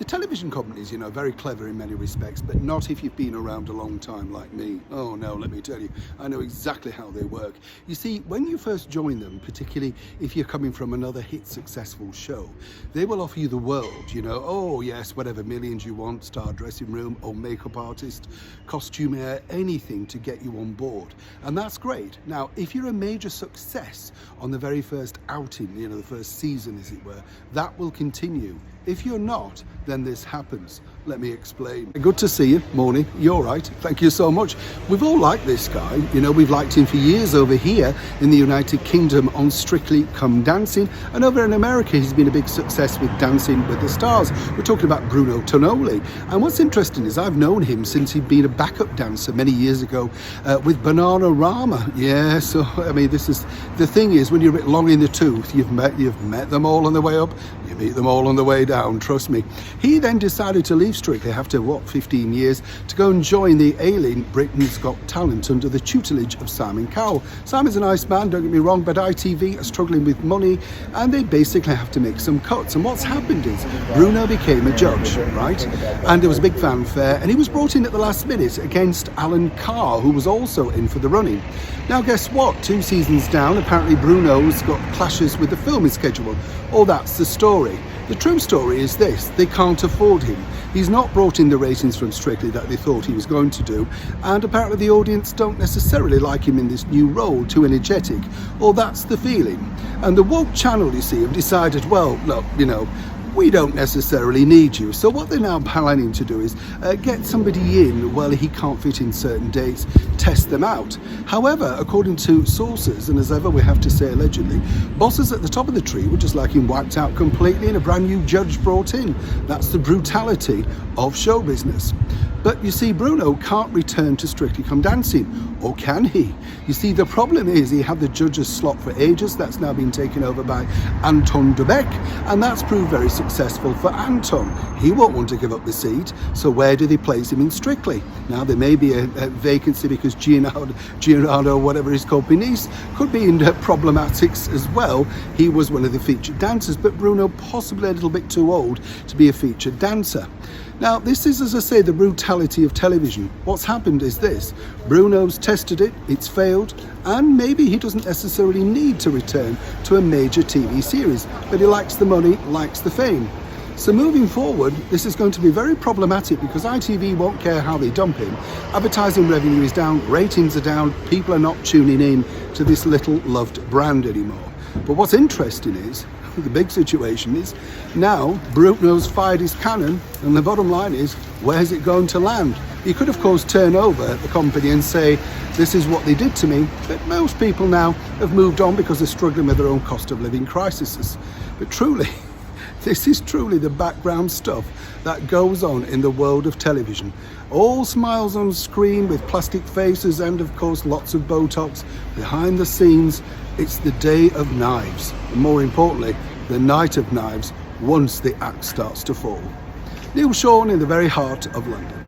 The television companies, you know, very clever in many respects, but not if you've been around a long time like me. Oh no, let me tell you, I know exactly how they work. You see, when you first join them, particularly if you're coming from another hit successful show, they will offer you the world, you know, oh yes, whatever millions you want, star dressing room or makeup artist, costumier, anything to get you on board. And that's great. Now, if you're a major success on the very first outing, you know, the first season as it were, that will continue. If you're not, then this happens. Let me explain. Good to see you. Morning. You're right. Thank you so much. We've all liked this guy. You know, we've liked him for years over here in the United Kingdom on Strictly Come Dancing. And over in America, he's been a big success with Dancing with the Stars. We're talking about Bruno Tonoli. And what's interesting is I've known him since he'd been a backup dancer many years ago with Bananarama. Yeah, so, I mean, this is, the thing is, when you're a bit long in the tooth, you've met them all on the way up, you meet them all on the way down, trust me. He then decided to leave Strictly after, 15 years, to go and join the ailing Britain's Got Talent under the tutelage of Simon Cowell. Simon's a nice man, don't get me wrong, but ITV are struggling with money and they basically have to make some cuts. And what's happened is Bruno became a judge, right? And there was a big fanfare and he was brought in at the last minute against Alan Carr, who was also in for the running. Now guess what? 2 seasons down, apparently Bruno's got clashes with the filming schedule. Oh, that's the story. The true story is this: they can't afford him. He's not brought in the ratings from Strictly that they thought he was going to do, and apparently the audience don't necessarily like him in this new role, too energetic. Or that's the feeling. And the woke channel, you see, have decided, well, look, you know, we don't necessarily need you. So what they're now planning to do is get somebody in, well, he can't fit in certain dates, test them out. However, according to sources, and as ever we have to say allegedly, bosses at the top of the tree would just like him wiped out completely and a brand new judge brought in. That's the brutality of show business. But you see, Bruno can't return to Strictly Come Dancing, or can he? You see, the problem is he had the judge's slot for ages. That's now been taken over by Anton de Beck, and that's proved very successful for Anton. He won't want to give up the seat, so where do they place him in Strictly? Now, there may be a vacancy because Gianardo, whatever he's called, Benice, could be in problematics as well. He was one of the featured dancers, but Bruno possibly a little bit too old to be a featured dancer. Now, this is, as I say, the brutality of television. What's happened is this: Bruno's tested it, it's failed, and maybe he doesn't necessarily need to return to a major TV series, but he likes the money, likes the fame. So moving forward, this is going to be very problematic because ITV won't care how they dump him. Advertising revenue is down, ratings are down, people are not tuning in to this little loved brand anymore. But what's interesting is, the big situation is, now Bruno's fired his cannon, and the bottom line is, where's it going to land? He could of course turn over the company and say, this is what they did to me, but most people now have moved on because they're struggling with their own cost of living crises. But truly, this is truly the background stuff that goes on in the world of television. All smiles on screen with plastic faces and of course lots of Botox. Behind the scenes, it's the day of knives, and more importantly, the night of knives once the axe starts to fall. Neil Sean in the very heart of London.